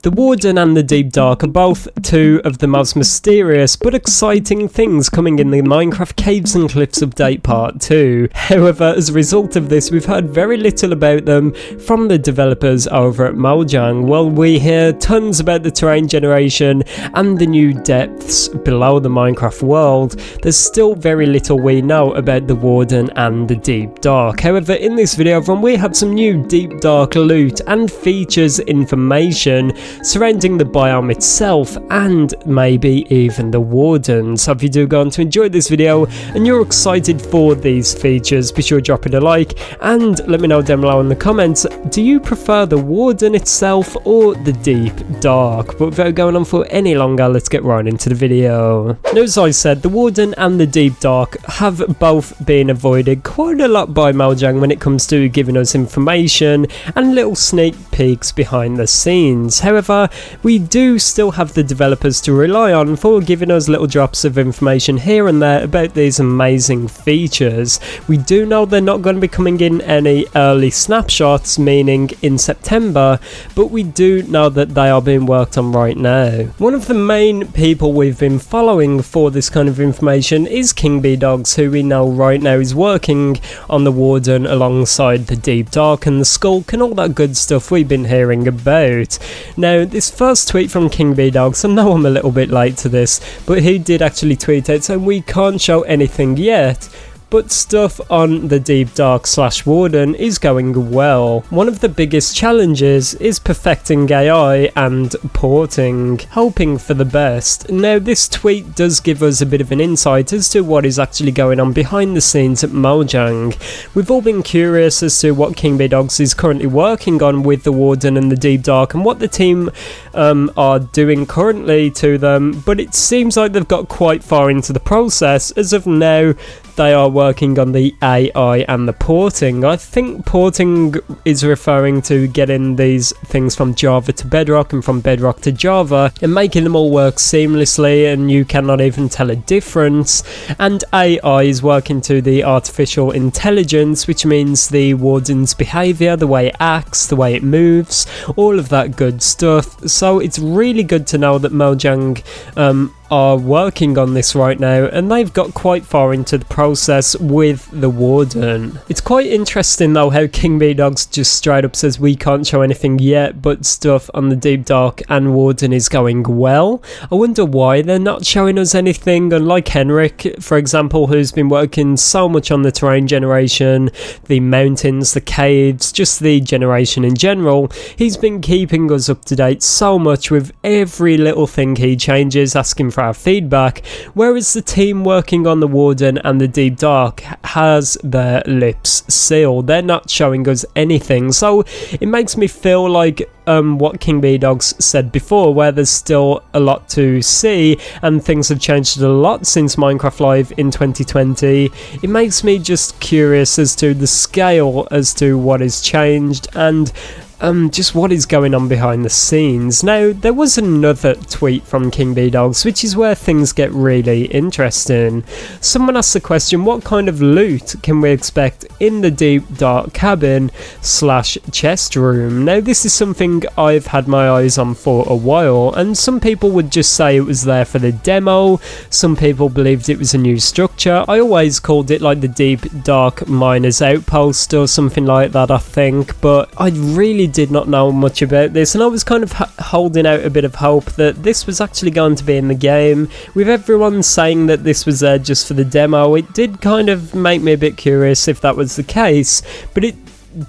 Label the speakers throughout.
Speaker 1: The Warden and the Deep Dark are both two of the most mysterious but exciting things coming in the Minecraft Caves and Cliffs update part 2. However, as a result of this, we've heard very little about them from the developers over at Mojang. While we hear tons about the terrain generation and the new depths below the Minecraft world, there's still very little we know about the Warden and the Deep Dark. However, in this video, we have some new Deep Dark loot and features information surrounding the biome itself and maybe even the Warden. So if you do go on to enjoy this video and you're excited for these features, be sure to drop it a like and let me know down below in the comments, do you prefer the Warden itself or the Deep Dark? But without going on for any longer, let's get right into the video. Now, as I said, the Warden and the Deep Dark have both been avoided quite a lot by Mojang when it comes to giving us information and little sneak peeks behind the scenes. However, we do still have the developers to rely on for giving us little drops of information here and there about these amazing features. We do know they're not going to be coming in any early snapshots, meaning in September, but we do know that they are being worked on right now. One of the main people we've been following for this kind of information is KingBDogs, who we know right now is working on the Warden alongside the Deep Dark and the Skulk and all that good stuff we've been hearing about. Now, this first tweet from KingBDogs, I know I'm a little bit late to this, but he did actually tweet out saying we can't show anything yet, but stuff on the Deep Dark / Warden is going well. One of the biggest challenges is perfecting AI and porting, hoping for the best. Now, this tweet does give us a bit of an insight as to what is actually going on behind the scenes at Mojang. We've all been curious as to what KingBDogs is currently working on with the Warden and the Deep Dark and what the team are doing currently to them, but it seems like they've got quite far into the process. As of now, they are working on the AI and the porting. I think porting is referring to getting these things from Java to Bedrock and from Bedrock to Java and making them all work seamlessly and you cannot even tell a difference. And AI is working to the artificial intelligence, which means the Warden's behaviour, the way it acts, the way it moves, all of that good stuff. So it's really good to know that Mojang are working on this right now, and they've got quite far into the process with the Warden. It's quite interesting though how KingBDogs just straight up says we can't show anything yet, but stuff on the Deep Dark and Warden is going well. I wonder why they're not showing us anything, unlike Henrik, for example, who's been working so much on the terrain generation, the mountains, the caves, just the generation in general. He's been keeping us up to date so much with every little thing he changes, asking for our feedback, whereas the team working on the Warden and the Deep Dark has their lips sealed. They're not showing us anything, so it makes me feel like what KingBDogs said before, where there's still a lot to see and things have changed a lot since Minecraft Live in 2020. It makes me just curious as to the scale as to what has changed and just what is going on behind the scenes. Now, there was another tweet from KingBDogs, which is where things get really interesting. Someone asked the question, what kind of loot can we expect in the Deep Dark cabin / chest room? Now, this is something I've had my eyes on for a while, and some people would just say it was there for the demo, some people believed it was a new structure. I always called it like the Deep Dark Miners Outpost or something like that, I think, but I really did not know much about this, and I was kind of holding out a bit of hope that this was actually going to be in the game. With everyone saying that this was there just for the demo, it did kind of make me a bit curious if that was the case, but it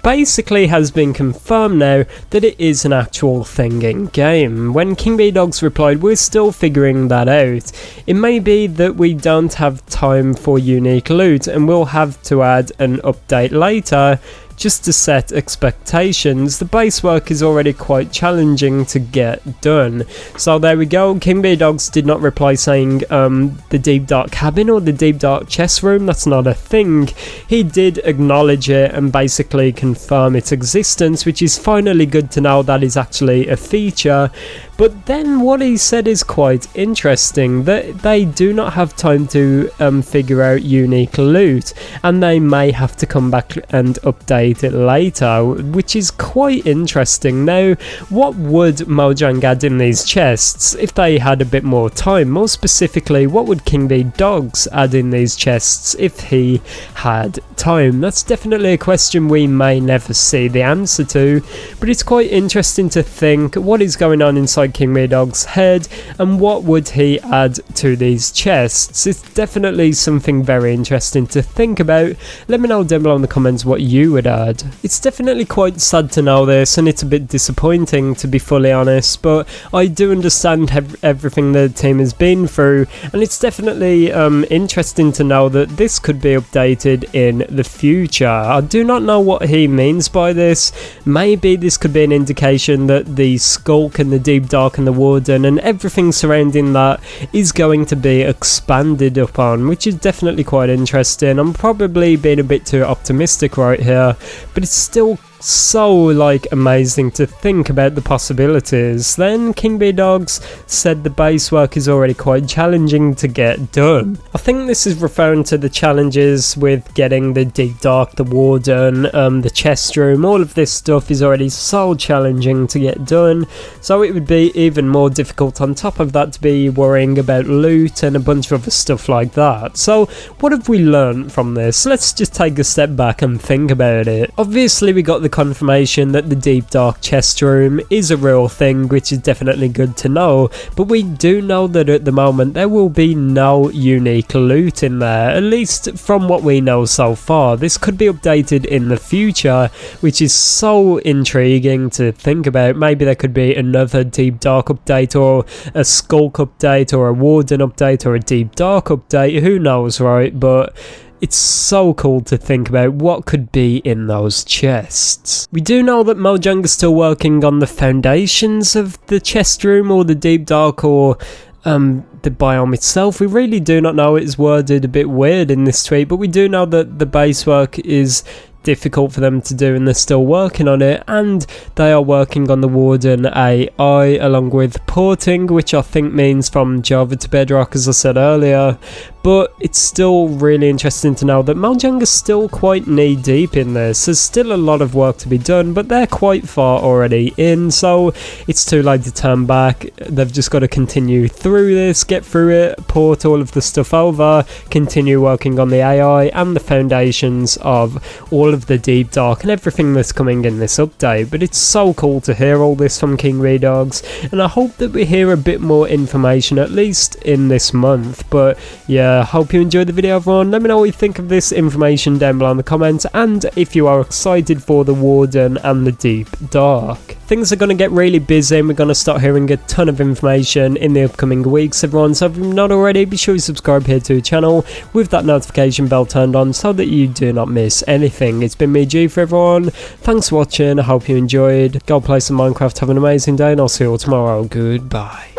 Speaker 1: basically has been confirmed now that it is an actual thing in game. When KingBDogs replied, we're still figuring that out. It may be that we don't have time for unique loot and we'll have to add an update later just to set expectations. The base work is already quite challenging to get done. So there we go. KingBDogs did not reply saying the Deep Dark cabin or the Deep Dark chest room, that's not a thing. He did acknowledge it and basically confirm its existence, which is finally good to know that is actually a feature. But then what he said is quite interesting, that they do not have time to figure out unique loot, and they may have to come back and update it later, which is quite interesting. Now, what would Mojang add in these chests if they had a bit more time? More specifically, what would King Bee Dogs add in these chests if he had time? That's definitely a question we may never see the answer to, but it's quite interesting to think what is going on inside King Bee Dog's head and what would he add to these chests. It's definitely something very interesting to think about. Let me know down below in the comments what you would add. It's definitely quite sad to know this, and it's a bit disappointing to be fully honest, but I do understand everything the team has been through, and it's definitely interesting to know that this could be updated in the future. I do not know what he means by this. Maybe this could be an indication that the Skulk and the Deep Dark and the Warden and everything surrounding that is going to be expanded upon, which is definitely quite interesting. I'm probably being a bit too optimistic right here, but it's still so amazing to think about the possibilities. Then King Bee Dogs said the base work is already quite challenging to get done. I think this is referring to the challenges with getting the Deep Dark, the Warden, the chest room. All of this stuff is already so challenging to get done, so it would be even more difficult on top of that to be worrying about loot and a bunch of other stuff like that. So what have we learned from this? Let's just take a step back and think about it. Obviously we got the confirmation that the Deep Dark chest room is a real thing, which is definitely good to know, but we do know that at the moment there will be no unique loot in there, at least from what we know so far. This could be updated in the future, which is so intriguing to think about. Maybe there could be another Deep Dark update, or a Skulk update, or a Warden update, or a Deep Dark update, who knows, right? But it's so cool to think about what could be in those chests. We do know that Mojang is still working on the foundations of the chest room, or the Deep Dark, or the biome itself. We really do not know. It's worded a bit weird in this tweet, but we do know that the base work is difficult for them to do and they're still working on it, and they are working on the Warden AI along with porting, which I think means from Java to Bedrock, as I said earlier. But it's still really interesting to know that Mojang is still quite knee deep in this. There's still a lot of work to be done, but they're quite far already in, so it's too late to turn back. They've just got to continue through this, get through it, port all of the stuff over, continue working on the AI and the foundations of all of the Deep Dark and everything that's coming in this update. But it's so cool to hear all this from King Bee Dogs, and I hope that we hear a bit more information at least in this month. But yeah, hope you enjoyed the video, everyone. Let me know what you think of this information down below in the comments, and if you are excited for the Warden and the Deep Dark. Things are going to get really busy and we're going to start hearing a ton of information in the upcoming weeks, everyone, so if you're not already, be sure you subscribe here to the channel with that notification bell turned on so that you do not miss anything. It's been me, ItzJhief, everyone. Thanks for watching. I hope you enjoyed. Go play some Minecraft, have an amazing day, and I'll see you all tomorrow. Goodbye.